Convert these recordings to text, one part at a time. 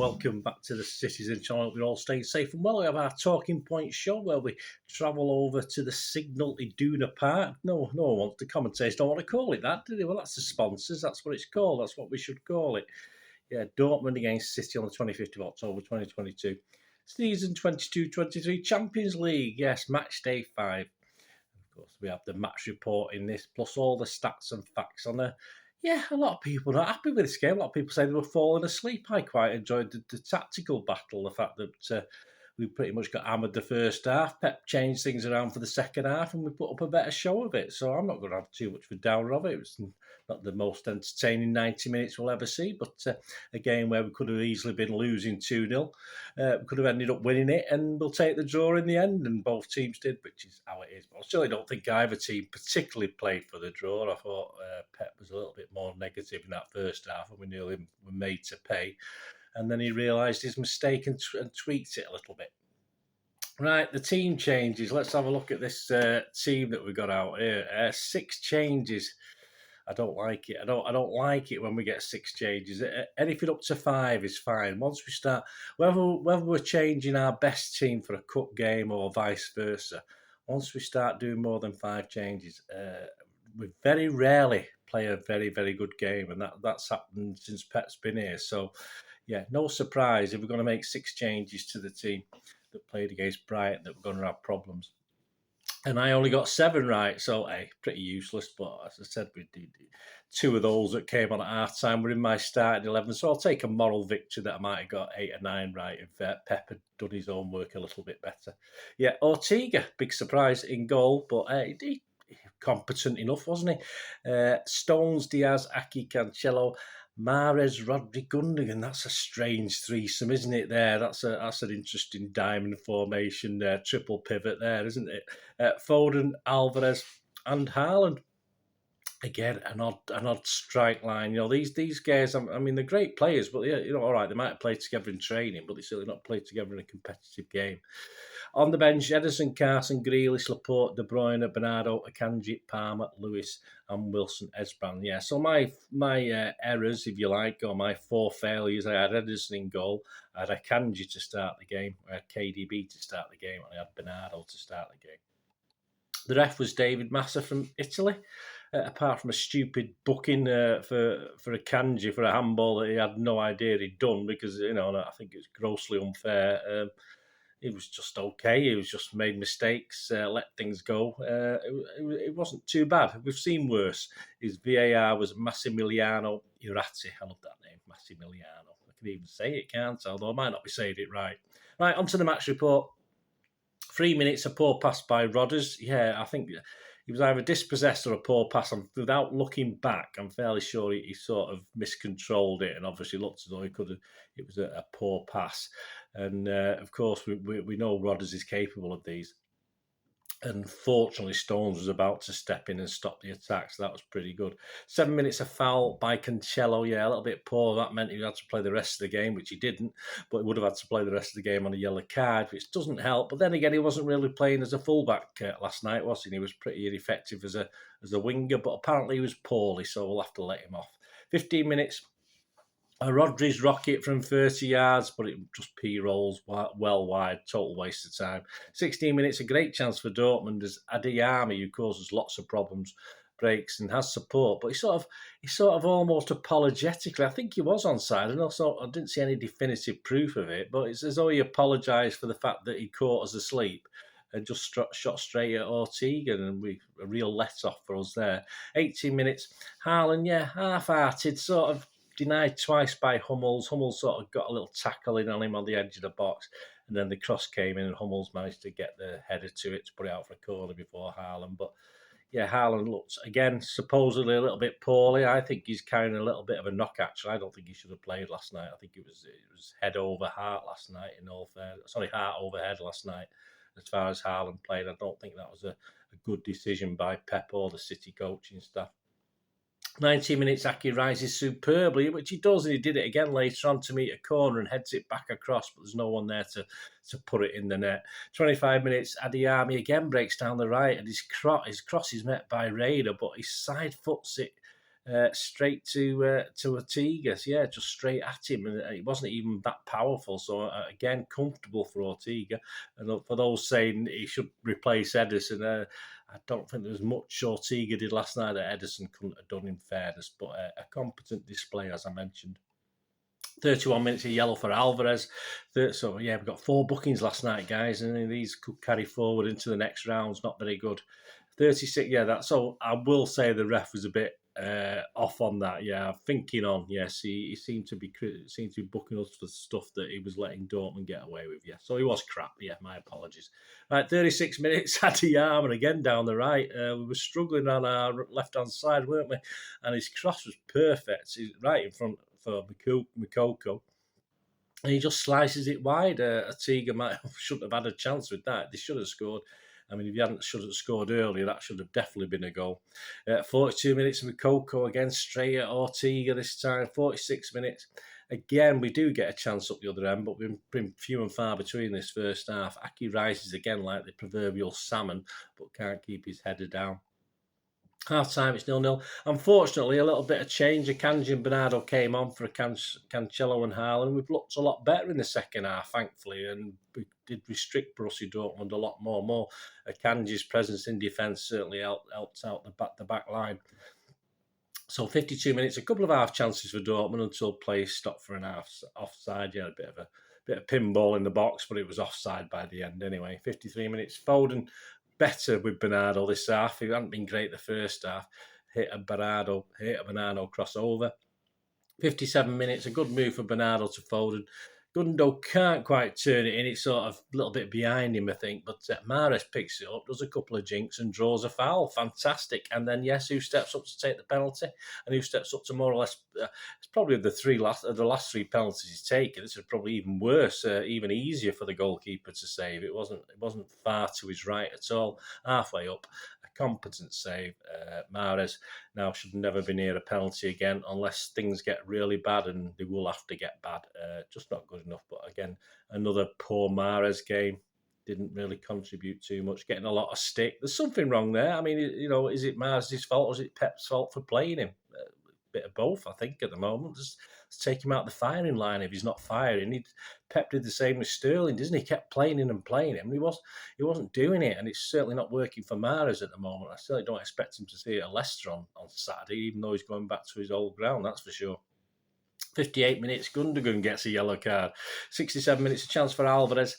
welcome back to the Citizen channel. We're all staying safe and well. We have our Talking Point show where we travel over to the Signal Iduna Park. No one wants the commentators don't want to call it that, do they? Well, that's the sponsors. That's what it's called. That's what we should call it. Yeah, Dortmund against City on the 25th of October 2022. Season 22-23 Champions League. Yes, match day 5. Of course, we have the match report in this, plus all the stats and facts on there. Yeah, a lot of people are not happy with this game. A lot of people say they were falling asleep. I quite enjoyed the tactical battle, the fact that we pretty much got hammered the first half. Pep changed things around for the second half and we put up a better show of it. So I'm not going to have too much of a downer of it. It was not the most entertaining 90 minutes we'll ever see, but a game where we could have easily been losing 2-0. We could have ended up winning it and we'll take the draw in the end, and both teams did, which is how it is. But I still don't think either team particularly played for the draw. I thought Pep was a little bit more negative in that first half and we nearly were made to pay. And then he realised his mistake and tweaked it a little bit. Right, the team changes. Let's have a look at this team that we got out here. 6 changes. I don't like it. I don't like it when we get 6 changes. Anything up to 5 is fine. Once we start, whether we're changing our best team for a cup game or vice versa, once we start doing more than 5 changes, we very rarely play a very, very good game, and that's happened since Pep's been here. So, yeah, no surprise if we're going to make 6 changes to the team that played against Brighton that we're going to have problems. And I only got 7 right, so hey, pretty useless. But as I said, we did 2 of those that came on at half time were in my starting 11. So I'll take a moral victory that I might have got 8 or 9 right if Pep had done his own work a little bit better. Yeah, Ortega, big surprise in goal, but he competent enough, wasn't he? Stones, Diaz, Aki, Cancelo, Mahrez, Rodri, Gundogan. That's a strange threesome, isn't it? There, that's an interesting diamond formation there, triple pivot there, isn't it? Foden, Alvarez, and Haaland. Again, an odd strike line. You know, these guys. I mean, they're great players, but yeah, all right, they might have played together in training, but they certainly not played together in a competitive game. On the bench, Ederson, Carson, Grealish, Laporte, De Bruyne, Bernardo, Akanji, Palmer, Lewis, and Wilson Esbrand. Yeah, so my errors, if you like, or my 4 failures, I had Ederson in goal, I had Akanji to start the game, I had KDB to start the game, and I had Bernardo to start the game. The ref was David Massa from Italy. Apart from a stupid booking for Akanji for a handball that he had no idea he'd done, because I think it's grossly unfair. It was just okay. He was just made mistakes, let things go. It wasn't too bad. We've seen worse. His VAR was Massimiliano Irati. I love that name, Massimiliano. I can even say it, can't I? Although I might not be saying it right. Right, on to the match report. 3 minutes, a poor pass by Rodgers. Yeah, I think he was either dispossessed or a poor pass. And without looking back, I'm fairly sure he sort of miscontrolled it and obviously looked as though it was a poor pass. And of course, we know Rodgers is capable of these. And fortunately, Stones was about to step in and stop the attack, so that was pretty good. 7 minutes of foul by Cancelo, yeah, a little bit poor. That meant he had to play the rest of the game, which he didn't, but he would have had to play the rest of the game on a yellow card, which doesn't help. But then again, he wasn't really playing as a fullback last night, was he? He was pretty ineffective as a winger, but apparently he was poorly, so we'll have to let him off. 15 minutes. A Rodri's rocket from 30 yards, but it just P-rolls well wide. Total waste of time. 16 minutes, a great chance for Dortmund as Adeyemi, who causes lots of problems, breaks and has support. But he sort of almost apologetically, I think he was onside, and also I didn't see any definitive proof of it, but it's as though he apologised for the fact that he caught us asleep and just shot straight at Ortega, and a real let-off for us there. 18 minutes, Haaland, yeah, half-hearted, sort of denied twice by Hummels. Hummels sort of got a little tackle in on him on the edge of the box, and then the cross came in and Hummels managed to get the header to it to put it out for a corner before Haaland. But yeah, Haaland looked, again, supposedly a little bit poorly. I think he's carrying a little bit of a knock, actually. I don't think he should have played last night. I think it was head over heart last night, heart over head last night. As far as Haaland played, I don't think that was a good decision by Pep or the City coaching staff. 19 minutes, Aki rises superbly, which he does, and he did it again later on to meet a corner and heads it back across, but there's no one there to put it in the net. 25 minutes, Adeyemi again breaks down the right, and his cross is met by Raider, but he side foots it straight to Ortega. Yeah, just straight at him, and it wasn't even that powerful. So again, comfortable for Ortega. And for those saying he should replace Edison, I don't think there was much Ortega did last night that Edison couldn't have done, in fairness. But a competent display, as I mentioned. 31 minutes of yellow for Alvarez. So, yeah, we've got 4 bookings last night, guys, and these could carry forward into the next rounds. Not very good. 36, yeah, that's all. I will say the ref was a bit off on that. Yeah, thinking on. Yes, he seemed to be booking us for stuff that he was letting Dortmund get away with. Yeah, so he was crap. Yeah, my apologies. Right, 36 minutes. Adiyama again down the right. We were struggling on our left-hand side, weren't we? And his cross was perfect. He's right in front for Coco. And he just slices it wide. Ortega shouldn't have had a chance with that. They should have scored. I mean, if you should have scored earlier, that should have definitely been a goal. 42 minutes with Coco again, straight at Ortega this time. 46 minutes. Again, we do get a chance up the other end, but we've been few and far between this first half. Aki rises again like the proverbial salmon, but can't keep his header down. Half time, it's 0-0. Unfortunately, a little bit of change. Akanji and Bernardo came on for Cancelo and Haaland. We've looked a lot better in the second half, thankfully, and we did restrict Borussia Dortmund a lot more. Akanji's presence in defence certainly helped out the back line. So 52 minutes, a couple of half chances for Dortmund until play stopped for an half offside. Yeah, a bit of pinball in the box, but it was offside by the end anyway. 53 minutes, Foden better with Bernardo this half. He hadn't been great the first half. Hit a Bernardo crossover. 57 minutes, a good move for Bernardo to Foden. Gundo can't quite turn it in. It's sort of a little bit behind him, I think. But Mahrez picks it up, does a couple of jinks and draws a foul. Fantastic. And then, yes, who steps up to take the penalty? And who steps up to more or less... it's probably the last 3 penalties he's taken. This is probably even worse, even easier for the goalkeeper to save. It wasn't far to his right at all. Halfway up. Competent save. Mahrez now should never be near a penalty again unless things get really bad, and they will have to get bad. Just not good enough. But again, another poor Mahrez game. Didn't really contribute too much. Getting a lot of stick. There's something wrong there. I mean, is it Mahrez's fault or is it Pep's fault for playing him? Bit of both, I think, at the moment. Just take him out the firing line if he's not firing. Pep did the same with Sterling, doesn't he? He kept playing him. He wasn't doing it, and it's certainly not working for Mahrez at the moment. I certainly don't expect him to see it at Leicester on Saturday, even though he's going back to his old ground, that's for sure. 58 minutes, Gundogan gets a yellow card. 67 minutes, a chance for Alvarez.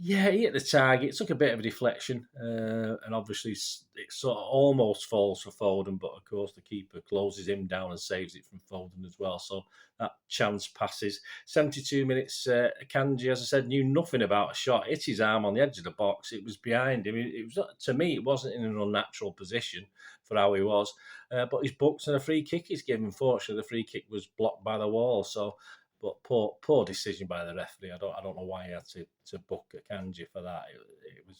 Yeah, he hit the target. It took a bit of a deflection, and obviously it sort of almost falls for Foden, but of course the keeper closes him down and saves it from Foden as well. So that chance passes. 72 minutes, Kanji, as I said, knew nothing about a shot. Hit his arm on the edge of the box. It was behind him. To me, it wasn't in an unnatural position for how he was, but he's booked and a free kick is given. Fortunately, the free kick was blocked by the wall, so... But poor decision by the referee. I don't know why he had to book a Kanji for that.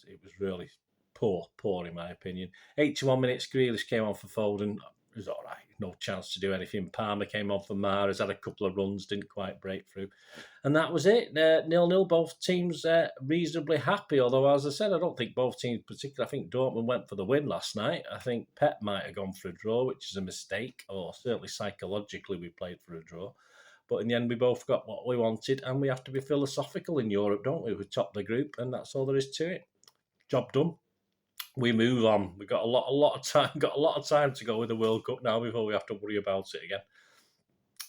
It was really poor in my opinion. 81 minutes, Grealish came on for Foden. It was all right. No chance to do anything. Palmer came on for Mahrez, had a couple of runs, didn't quite break through. And that was it. 0-0, both teams reasonably happy. Although, as I said, I don't think both teams particularly. I think Dortmund went for the win last night. I think Pep might have gone for a draw, which is a mistake. Or certainly psychologically we played for a draw. But in the end, we both got what we wanted, and we have to be philosophical in Europe, don't we? We top the group, and that's all there is to it. Job done. We move on. We've got a lot of time. Got a lot of time to go with the World Cup now before we have to worry about it again.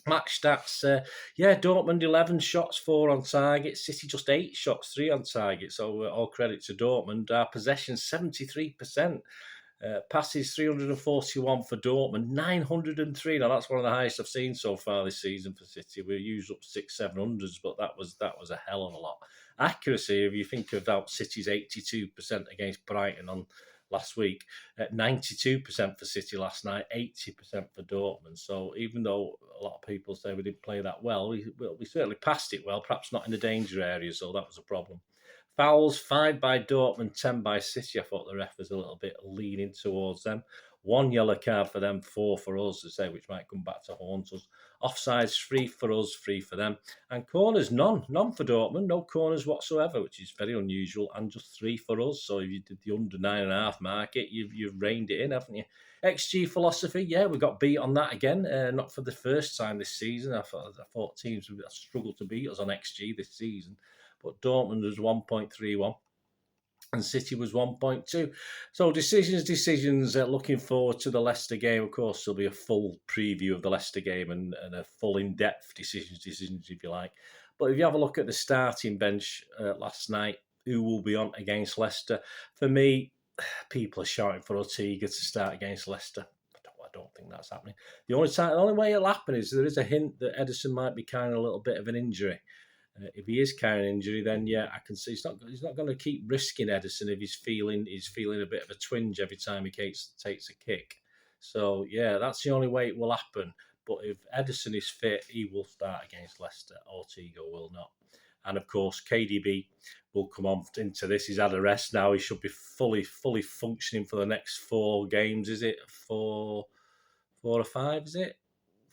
Match stats. Dortmund 11 shots, 4 on target. City just 8 shots, 3 on target. So all credit to Dortmund. Our possession 73%. Passes 341 for Dortmund, 903. Now that's one of the highest I've seen so far this season for City. We used up 600-700s, but that was a hell of a lot. Accuracy, if you think about City's 82% against Brighton on last week, 92% for City last night, 80% for Dortmund. So even though a lot of people say we didn't play that well, we certainly passed it well, perhaps not in the danger area, so that was a problem. Fouls, 5 by Dortmund, 10 by City. I thought the ref was a little bit leaning towards them. 1 yellow card for them, 4 for us, to say, which might come back to haunt us. Offsides, 3 for us, 3 for them. And corners, none for Dortmund. No corners whatsoever, which is very unusual, and just 3 for us. So if you did the under 9.5 market, you've reined it in, haven't you? XG philosophy, yeah, we got beat on that again. Not for the first time this season. I thought teams would struggle to beat us on XG this season, but Dortmund was 1.31 and City was 1.2. So decisions. Looking forward to the Leicester game. Of course, there'll be a full preview of the Leicester game and a full in-depth decisions if you like. But if you have a look at the starting bench last night, who will be on against Leicester? For me, people are shouting for Ortega to start against Leicester. I don't think that's happening. The only way it'll happen is there is a hint that Ederson might be carrying a little bit of an injury. If he is carrying an injury, then yeah, I can see he's not going to keep risking Ederson if he's feeling a bit of a twinge every time he takes a kick. So yeah, that's the only way it will happen. But if Ederson is fit, he will start against Leicester. Ortega will not. And of course, KDB will come on into this. He's had a rest now. He should be fully functioning for the next 4 games. Is it 4 or 5? Is it?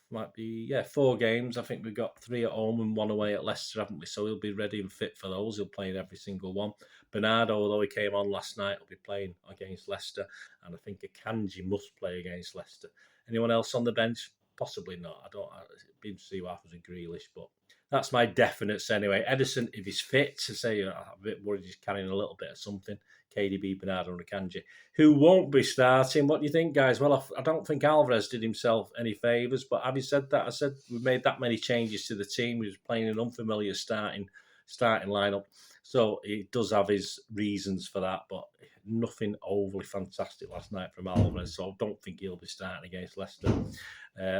Might be, 4 games. I think we've got 3 at home and 1 away at Leicester, haven't we? So he'll be ready and fit for those. He'll play in every single one. Bernardo, although he came on last night, will be playing against Leicester. And I think Akanji must play against Leicester. Anyone else on the bench? Possibly not. It'd be to see what happens with Grealish, but that's my definites anyway. Ederson, if he's fit, to say I'm a bit worried he's carrying a little bit of something. KDB, Bernardo and Akanji. Who won't be starting? What do you think, guys? Well, I don't think Alvarez did himself any favours, but having said that, I said we made that many changes to the team. He was playing an unfamiliar starting lineup. So he does have his reasons for that, but nothing overly fantastic last night from Alvarez, so I don't think he'll be starting against Leicester.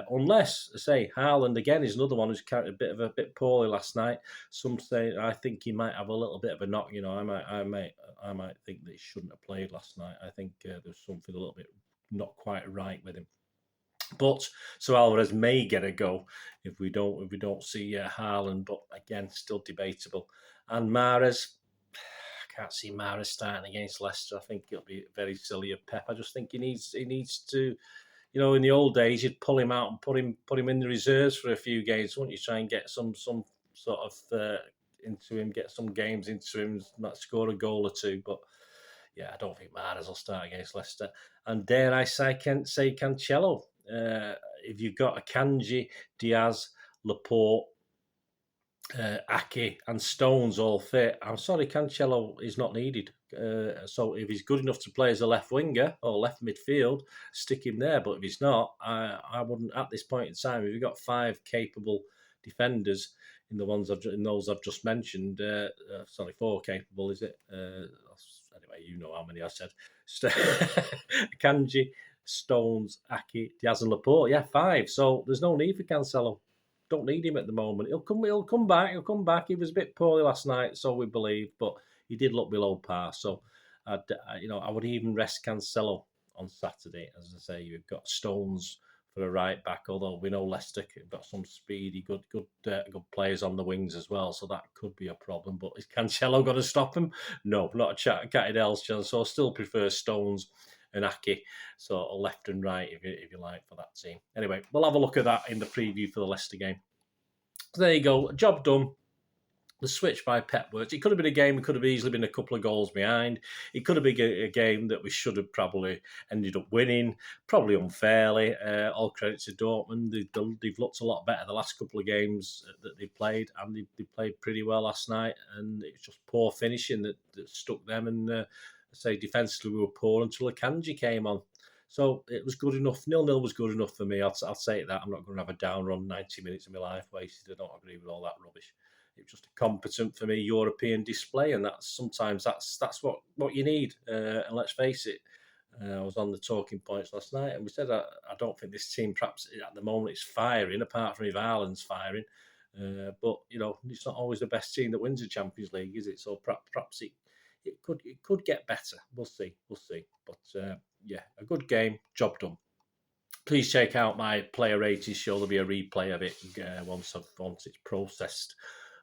Unless, I say, Haaland again is another one who's carried a bit poorly last night. Some say I think he might have a little bit of a knock. I might think that he shouldn't have played last night. I think there's something a little bit not quite right with him. But so Alvarez may get a go if we don't see Haaland, but again, still debatable. And Mahrez, I can't see Mahrez starting against Leicester. I think it'll be very silly of Pep. I just think he needs to. In the old days, you'd pull him out and put him in the reserves for a few games, wouldn't you? Try and get some sort of into him, get some games into him, not score a goal or two. But yeah, I don't think Mahrez will start against Leicester. And dare I say Cancelo. If you've got Akanji, Diaz, Laporte, Ake and Stones all fit, I'm sorry, Cancelo is not needed. So if he's good enough to play as a left winger or left midfield, stick him there. But if he's not, I wouldn't at this point in time. If you've got 5 capable defenders in those I've just mentioned, 4 capable, is it? Anyway, you know how many I said. Kanji, Stones, Ake, Diaz and Laporte. Yeah, 5. So there's no need for Cancelo. Don't need him at the moment. He'll come back. He was a bit poorly last night, so we believe, but he did look below par. So, I would even rest Cancelo on Saturday. As I say, you've got Stones for a right back, although we know Leicester have got some speedy, good players on the wings as well, so that could be a problem. But is Cancelo going to stop him? No, not a cat else chance. So I still prefer Stones and Ake, so left and right, if you like, for that team. Anyway, we'll have a look at that in the preview for the Leicester game. So there you go, job done. The switch by Pep worked. It could have been a game, it could have easily been a couple of goals behind. It could have been a game that we should have probably ended up winning, probably unfairly. All credit to Dortmund. They've looked a lot better the last couple of games that they've played, and they played pretty well last night. And it's just poor finishing that stuck them. And defensively we were poor until Akanji came on. So it was good enough. 0-0 was good enough for me. I'll say that. I'm not going to have a downer on 90 minutes of my life wasted. I don't agree with all that rubbish. It was just a competent, for me, European display, and that's what you need. And let's face it, I was on the talking points last night, and we said I don't think this team, perhaps at the moment, is firing, apart from if Ireland's firing. But it's not always the best team that wins the Champions League, is it? So perhaps it could get better. We'll see. But a good game, job done. Please check out my player ratings show. There'll be a replay of it once it's processed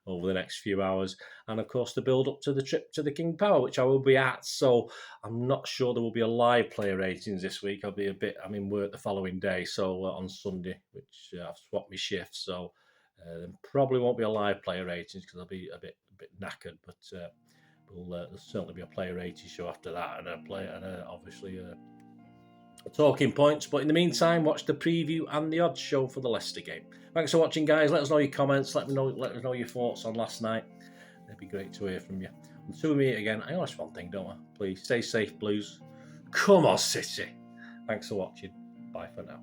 over the next few hours, and of course the build up to the trip to the King Power, which I will be at. So I'm not sure there will be a live player ratings this week. I'm in work the following day, so on Sunday, which I've swapped my shifts, so there probably won't be a live player ratings because I'll be a bit knackered. But there'll certainly be a player ratings show after that, and obviously talking points. But in the meantime, watch the preview and the odds show for the Leicester game. Thanks for watching, guys. Let us know your comments. Let us know your thoughts on last night. It'd be great to hear from you. Until we meet again, I always one thing, don't I? Please stay safe, Blues. Come on, City. Thanks for watching. Bye for now.